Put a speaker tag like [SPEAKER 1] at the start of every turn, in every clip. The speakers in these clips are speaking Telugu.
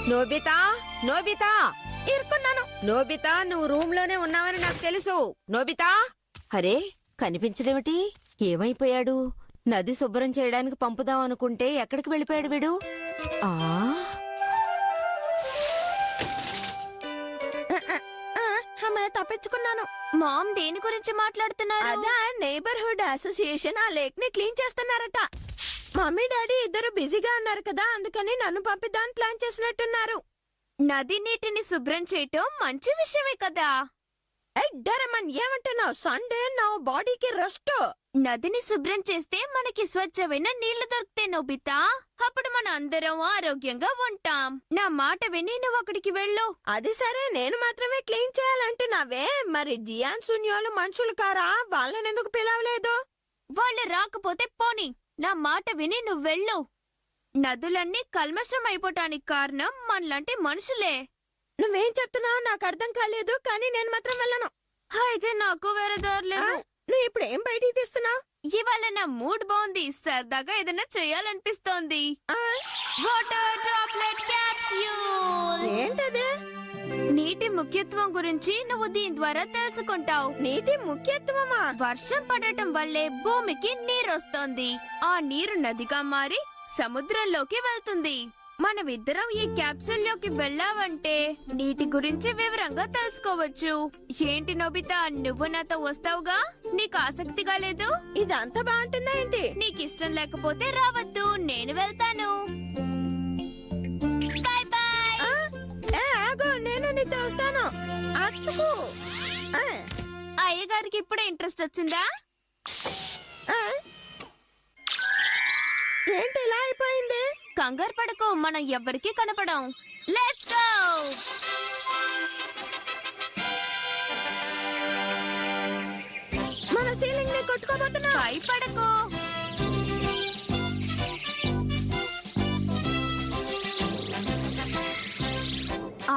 [SPEAKER 1] నోబితా, నోబితా,
[SPEAKER 2] ఇరుక్కున్నాను.
[SPEAKER 1] నోబితా, నువ్వు రూమ్ లోనే ఉన్నావని నాకు తెలుసు. నోబితా, అరే కనిపించడేమిటి? ఏమైపోయాడు? నది శుభ్రం చేయడానికి పంపుదాం అనుకుంటే ఎక్కడికి వెళ్ళిపోయాడు వీడు? ఆ
[SPEAKER 2] తప్పించుకున్నాను.
[SPEAKER 3] మామ్ దేని గురించి మాట్లాడుతున్నారు?
[SPEAKER 2] అదా నైబర్హుడ్ అసోసియేషన్ ఆ లేక్ ని క్లీన్ చేస్తున్నారట. మమ్మీ డాడీ ఇద్దరు బిజీగా ఉన్నారు కదా, అందుకని నన్ను పంపిద్దామని ప్లాన్ చేసినట్టున్నారు.
[SPEAKER 3] నది నీటిని శుభ్రం చేయటం మంచి విషయమే కదా.
[SPEAKER 2] డరమన్ ఏమంటున్నావు? సండే నా బాడీకి రెస్ట్.
[SPEAKER 3] నదిని శుభ్రం చేస్తే మనకి స్వచ్ఛమైన నీళ్లు దొరుకుతాయి నోబితా. అప్పుడు మన అందరం ఆరోగ్యంగా ఉంటాం. నా మాట విని నువ్వు అక్కడికి వెళ్ళు.
[SPEAKER 2] అది సరే, నేను మాత్రమే క్లీన్ చేయాలంటున్నావే. మరి జియాన్ సున్యోలు మనుషులు కారా? వాళ్ళని ఎందుకు పిలవలేదు?
[SPEAKER 3] వాళ్ళు రాకపోతే పోని. నా మాట విని నువ్వు వెళ్ళు. నదులన్నీ కల్మషం అయిపోవటానికి కారణం మనలాంటి మనుషులే.
[SPEAKER 2] నువ్వేం చెప్తున్నావు నాకు అర్థం కాలేదు, కానీ నేను మాత్రం వెళ్ళను.
[SPEAKER 3] అయితే నాకు వేరే దారి లేదు.
[SPEAKER 2] నువ్వు ఇప్పుడు ఏం బయటికి తీస్తున్నావు?
[SPEAKER 3] ఇవాళ నా మూడ్ బాగుంది. సరదాగా ఏదైనా చేయాలనిపిస్తోంది. Water droplet capsule.
[SPEAKER 2] ఏంటది?
[SPEAKER 3] నీటి ముఖ్యత్వం గురించి నువ్వు దీని ద్వారా తెలుసుకుంటావు.
[SPEAKER 2] నీటి ముఖ్యత్వమా?
[SPEAKER 3] వర్షం పడటం వల్లే భూమికి నీరొస్తోంది. ఆ నీరు నదిగా మారి సముద్రంలోకి వెళ్తుంది. మనమిద్దరం ఈ క్యాప్సూల్ లోకి వెళ్ళావంటే నీటి గురించి వివరంగా తెలుసుకోవచ్చు. ఏంటి నోబితా, నువ్వు నాతో వస్తావుగా? నీకు ఆసక్తిగా లేదు?
[SPEAKER 2] ఇదంతా బాగుంటుందా ఏంటి?
[SPEAKER 3] నీకు ఇష్టం లేకపోతే రావద్దు, నేను వెళ్తాను. Bye bye.
[SPEAKER 2] ఆగో, నేను నీతో వస్తాను. అచ్చుకు.
[SPEAKER 3] అయ్యగారికి ఇప్పుడే ఇంట్రెస్ట్ వచ్చిందా?
[SPEAKER 2] ఏంటి ఇలా అయిపోయింది?
[SPEAKER 3] కంగారు పడకు, మనం ఎవ్వరికీ కనపడం. Let's go.
[SPEAKER 2] మన సీలింగ్ ని కొట్టుకోబోతున్నా.
[SPEAKER 3] భయపడకు.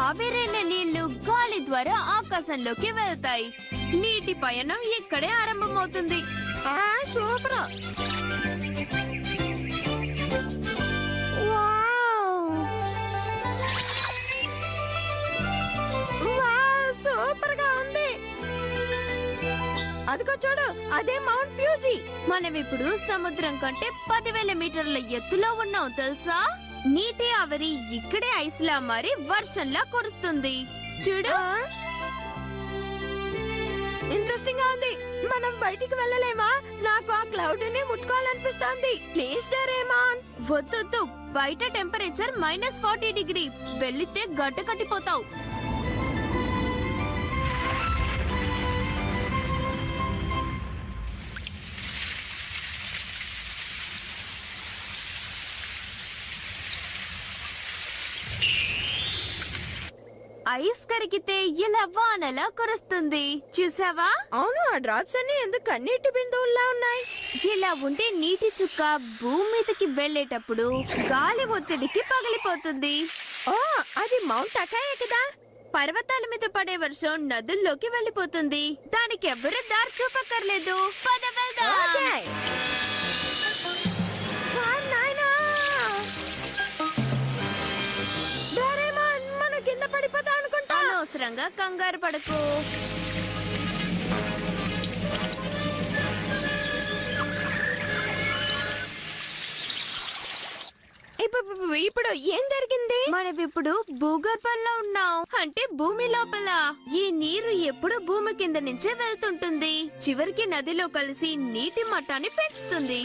[SPEAKER 3] ఆవిరైన నీళ్లు గాలి ద్వారా ఆకాశంలోకి వెళ్తాయి. నీటి పయనం ఇక్కడే ఆరంభమవుతుంది.
[SPEAKER 2] సూపర్. సూపర్ గా ఉంది. అదిగో చూడు, అదే మౌంట్ ఫ్యూజీ.
[SPEAKER 3] మనం ఇప్పుడు సముద్రం కంటే 10,000 మీటర్ల ఎత్తులో ఉన్నాం తెలుసా? నీటి ఆవిరి ఇక్కడే ఐస్ లా మారి వర్షంలా కురుస్తుంది. చూడు,
[SPEAKER 2] ఇంట్రెస్టింగ్ గా ఉంది. మనం బయటికి వెళ్ళలేమా? నాకు ఆ క్లౌడ్ ని ముట్టుకోవాలనిపిస్తోంది. Please Doraemon.
[SPEAKER 3] వద్దు, బయట టెంపరేచర్ -40 డిగ్రీ. వెళ్ళితే గడ్డ కట్టిపోతావు. ఐస్ కరిగితే ఇలా వానలా కురుస్తుంది. చూసావా?
[SPEAKER 2] అవును, ఆ డ్రాప్స్ అన్ని ఎందుకు కన్నీటి బిందువుల్లా ఉన్నాయి?
[SPEAKER 3] ఇలా ఉంటే నీటి చుక్క భూమి మీదకి వెళ్లేటప్పుడు గాలి ఒత్తిడికి పగిలిపోతుంది.
[SPEAKER 2] ఓ, అది మౌంట్ అకాయే కదా?
[SPEAKER 3] పర్వతాల మీద పడే వర్షం నదుల్లోకి వెళ్లిపోతుంది. దానికి ఎవరు దారి చూపక్కర్లేదు. పద వెళ్దాం.
[SPEAKER 2] ఓకే. డోరేమాన్, మనం కింద పడిపోతా అనుకుంటా.
[SPEAKER 3] అనవసరంగా కంగారు పడకు.
[SPEAKER 2] ఇప్పుడు ఏం జరిగింది?
[SPEAKER 3] మనమిప్పుడు భూగర్భంలో ఉన్నాం, అంటే భూమి లోపల. ఈ నీరు ఎప్పుడు భూమి కింద నుంచే వెళ్తుంటుంది. చివరికి నదిలో కలిసి నీటి మట్టాన్ని పెంచుతుంది.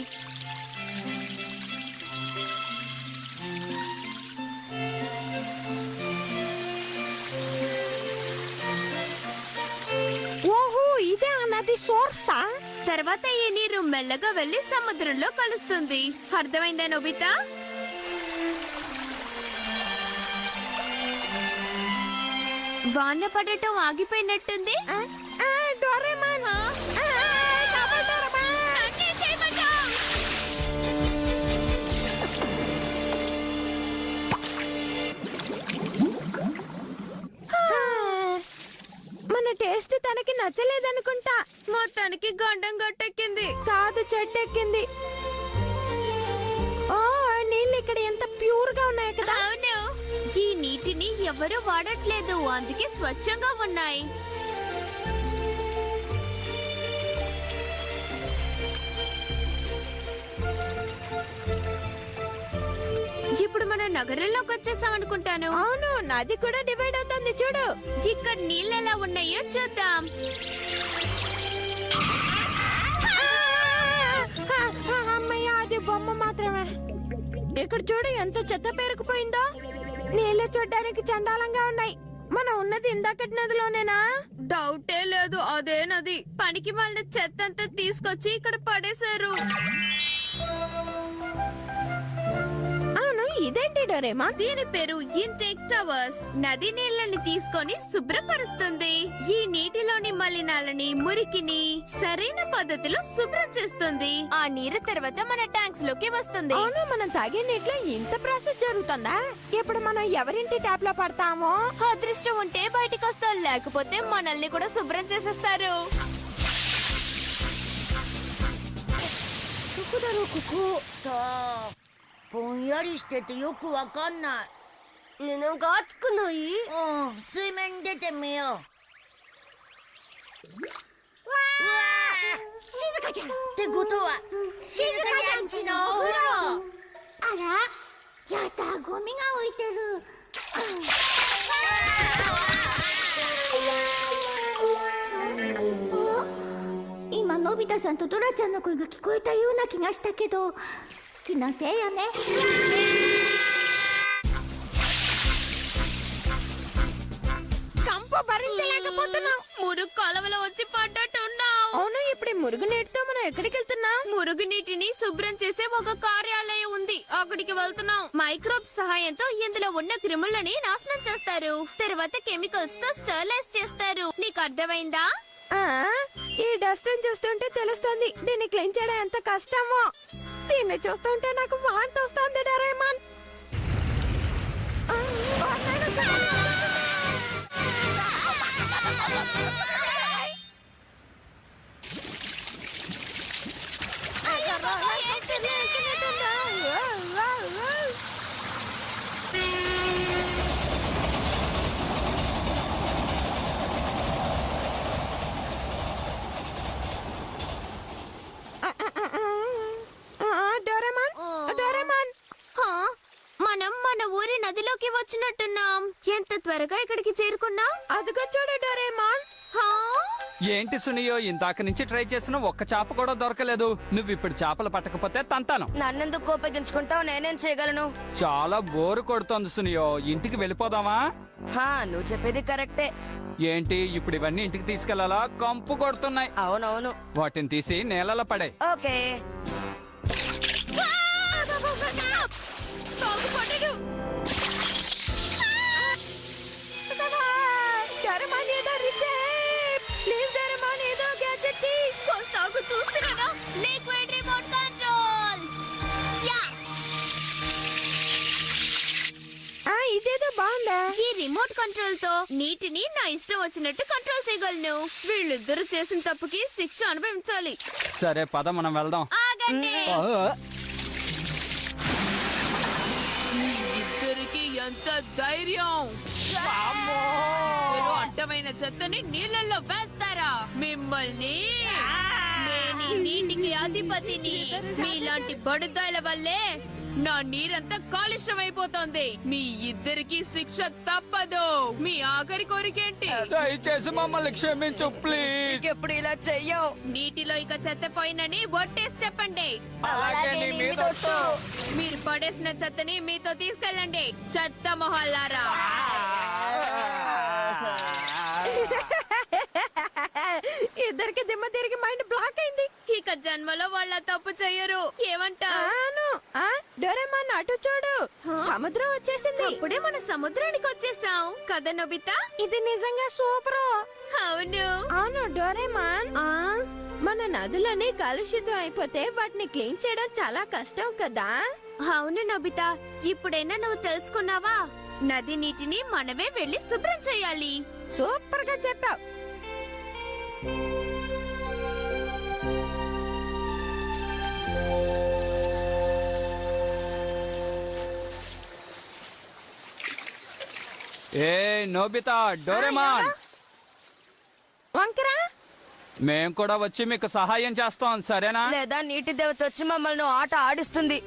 [SPEAKER 2] ఓహో, ఇదే ఆ నది సోర్సా?
[SPEAKER 3] తర్వాత ఈ నీరు మెల్లగా వెళ్లి సముద్రంలో కలుస్తుంది. అర్థమైందా నోబితా? వాన పడటం ఆగిపోయినట్టుంది.
[SPEAKER 2] డోరేమాన్, మన టేస్ట్ తనకి నచ్చలేదనుకుంటా.
[SPEAKER 3] మొత్తానికి గండం గట్టెక్కింది.
[SPEAKER 2] కాదు, చెట్టెక్కింది. ఓ, నీళ్ళు ఇక్కడ ఎంత ప్యూర్ గా ఉన్నాయి కదా.
[SPEAKER 3] అవును, ఈ నీటిని ఎవరు వాడట్లేదు, అందుకే స్వచ్ఛంగా ఉన్నాయి. ఇప్పుడు మన నగరంలోకి వచ్చేసాం అనుకుంటాను.
[SPEAKER 2] అవును, నది కూడా డివైడ్ అవుతుంది చూడు.
[SPEAKER 3] ఇక్కడ నీళ్ళు ఎలా ఉన్నాయో చూద్దాం.
[SPEAKER 2] అమ్మయ్య, అది బొమ్మ మాత్రమే. ఇక్కడ చూడు ఎంత చెత్త పేరుకుపోయిందో. నీళ్లు చూడ్డానికి చండాలంగా ఉన్నాయి. మనం ఉన్నది ఇందాకటి నదిలోనేనా?
[SPEAKER 3] డౌటే లేదు, అదే నది. పనికి వాళ్ళ చెత్త అంతా తీసుకొచ్చి ఇక్కడ పడేశారు.
[SPEAKER 2] అవును, ఇదేంటి డోరేమా?
[SPEAKER 3] దీని పేరు ఇంటేక్ టవర్స్. నది నీళ్ళని తీసుకొని శుభ్రపరుస్తుంది. ఈ నీటిలోని మలినాలని, మురికిని సరైన పద్ధతిలో శుభ్రం చేస్తుంది. ఆ నీరు తర్వాత మన ట్యాంక్స్ లోకి వస్తుంది.
[SPEAKER 2] అవును, మనం తాగే నీటిలో ఇంత ప్రాసెస్ జరుగుతుందా? ఇప్పుడు మనం ఎవరింటి ట్యాప్ లో పడతామో?
[SPEAKER 3] అదృష్టం ఉంటే బయటికి వస్తాం, లేకపోతే మనల్ని కూడా శుభ్రం చేసేస్తారు.
[SPEAKER 4] ぼんやりしててよくわかんない。ね、なんか暑くない？水面に出てみよう。わあ、静香ちゃん。ってことは、静香ちゃんちのお風呂。あら、やだ、ゴミが浮いてる。今のび太さんとドラちゃんの声が聞こえたような気がしたけど、気のせいよね。
[SPEAKER 2] కంపు భరించలేకపోతున్నాం.
[SPEAKER 3] మురుగు కాలువలో వచ్చి పడ్డట్టున్నాం.
[SPEAKER 2] అవును, ఇప్పుడు ఈ మురుగు నీటితో మనం ఎక్కడికి వెళ్తున్నాం?
[SPEAKER 3] మురుగు నీటిని శుభ్రం చేసే ఒక కార్యాలయం ఉంది, అక్కడికి వెళ్తున్నాం. మైక్రోబ్స్ సహాయంతో ఇందులో ఉన్న క్రిములని నాశనం చేస్తారు. తర్వాత కెమికల్స్ తో స్టెరిలైజ్ చేస్తారు. నీకు అర్థమైందా?
[SPEAKER 2] ఆ, ఈ డస్ట్ చూస్తుంటే తెలుస్తుంది దీన్ని క్లీన్ చేయడం ఎంత కష్టమో. దీన్ని చూస్తుంటే నాకు వాంతి వస్తుంది డోరేమాన్.
[SPEAKER 3] మనం మన ఊరి నదిలోకి వచ్చినట్టున్నాం. ఎంత త్వరగా ఇక్కడికి చేరుకున్నాం.
[SPEAKER 2] అదిగో చూడు డోరేమాన్.
[SPEAKER 5] ఏంటి సునియో, ఇందాక నుంచి ట్రై చేసిన ఒక్క చేప కూడా దొరకలేదు. నువ్వు ఇప్పుడు చేపలు పట్టకపోతే తంతాను.
[SPEAKER 1] నన్నెందుకు కోపగించుకుంటావు? నేనేం చేయగలను?
[SPEAKER 5] చాలా బోరు కొడుతోంది సునియో, ఇంటికి వెళ్ళిపోదామా?
[SPEAKER 1] నువ్వు చెప్పేది కరెక్టే.
[SPEAKER 5] ఏంటి ఇప్పుడు ఇవన్నీ ఇంటికి తీసుకెళ్లాలా? కంపు కొడుతున్నాయి.
[SPEAKER 1] అవునవును.
[SPEAKER 5] వాటిని తీసి నేలలో పడే.
[SPEAKER 1] ఓకే.
[SPEAKER 2] ఇదేదో బాగుందా?
[SPEAKER 3] ఈ రిమోట్ కంట్రోల్ తో నీటిని నా ఇష్టం వచ్చినట్టు కంట్రోల్ చేయగలను. వీళ్ళిద్దరు చేసిన తప్పుకి శిక్ష అనుభవించాలి.
[SPEAKER 5] సరే పద, మనం వెళ్దాం.
[SPEAKER 3] ఆగండి.
[SPEAKER 5] ఆ,
[SPEAKER 3] ఇద్దరికి ఎంత ధైర్యం! అడ్డమైన చెత్తని నీళ్ళల్లో వేస్తారా? మిమ్మల్ని నేను ఈ నీటికి అధిపతిని. మీలాంటి బడుదాయిల వల్లే నా నీరంతా కాలుష్యం అయిపోతుంది. మీ ఇద్దరికి శిక్ష తప్పదు. మీ ఆఖరి కోరికేంటి?
[SPEAKER 5] దయచేసి మమ్మల్ని క్షమించు ప్లీజ్.
[SPEAKER 1] ఎప్పుడు ఇలా చెయ్యవు.
[SPEAKER 3] నీటిలో ఇక చెత్త పోయినని ఒట్టేసి చెప్పండి.
[SPEAKER 5] అలాగే నీ మీద ఒట్టు.
[SPEAKER 3] మీరు పడేసిన చెత్తని మీతో తీసుకెళ్ళండి, చెత్త మొహల్లారా.
[SPEAKER 2] ఇద్దరికి దిమ్మ తిరిగి మైండ్ బ్లాక్ అయింది.
[SPEAKER 3] ఇక జన్మలో వాళ్ళ తప్పు చెయ్యరు. ఏమంటా?
[SPEAKER 2] డోరేమాన్ అటు చూడు, సముద్రం వచ్చేసింది.
[SPEAKER 3] ఇప్పుడే మన సముద్రానికి వచ్చేసాం కదా నోబితా?
[SPEAKER 2] ఇది నిజంగా సూపర్.
[SPEAKER 3] అవును.
[SPEAKER 2] అవును డోరేమాన్, మన నదులని కలుషితం అయిపోతే వాటిని క్లీన్ చేయడం చాలా కష్టం కదా.
[SPEAKER 3] అవును నోబితా, ఇప్పుడైనా నువ్వు తెలుసుకున్నావా? నది నీటిని మనమే వెళ్లి శుభ్రం చేయాలి.
[SPEAKER 2] సూపర్ గా చెప్పావు.
[SPEAKER 5] ఏ నోబితా, డోరేమాన్,
[SPEAKER 2] వంకరా
[SPEAKER 5] మేం కూడా వచ్చి మీకు సహాయం చేస్తాం, సరేనా?
[SPEAKER 1] లేదా నీటి దేవత వచ్చి మమ్మల్ని ఆట ఆడిస్తుంది.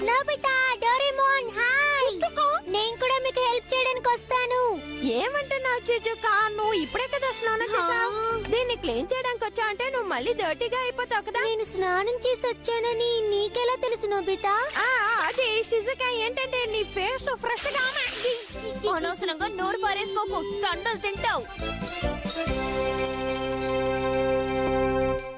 [SPEAKER 4] Nobita, Doraemon, hi. నేను కూడా మీకు హెల్ప్ చేయడానికి వస్తాను.
[SPEAKER 2] ఏమంటున్నావు చిచుక? నువ్వు ఇప్పుడే కదా స్నానం చేసావు. దీన్ని క్లీన్ చేయడానికి వచ్చా అంటే నువ్వు మళ్ళీ డర్టీగా అయిపోతావు కదా.
[SPEAKER 4] నేను స్నానం చేసి వచ్చానని నీకెలా తెలుసు నోబితా?
[SPEAKER 2] అది షిజుకా, ఏంటంటే నీ ఫేస్ ఫ్రెష్ గా
[SPEAKER 3] అనవసరంగా నోరు పారేసుకోకు, తండలు తింటావు.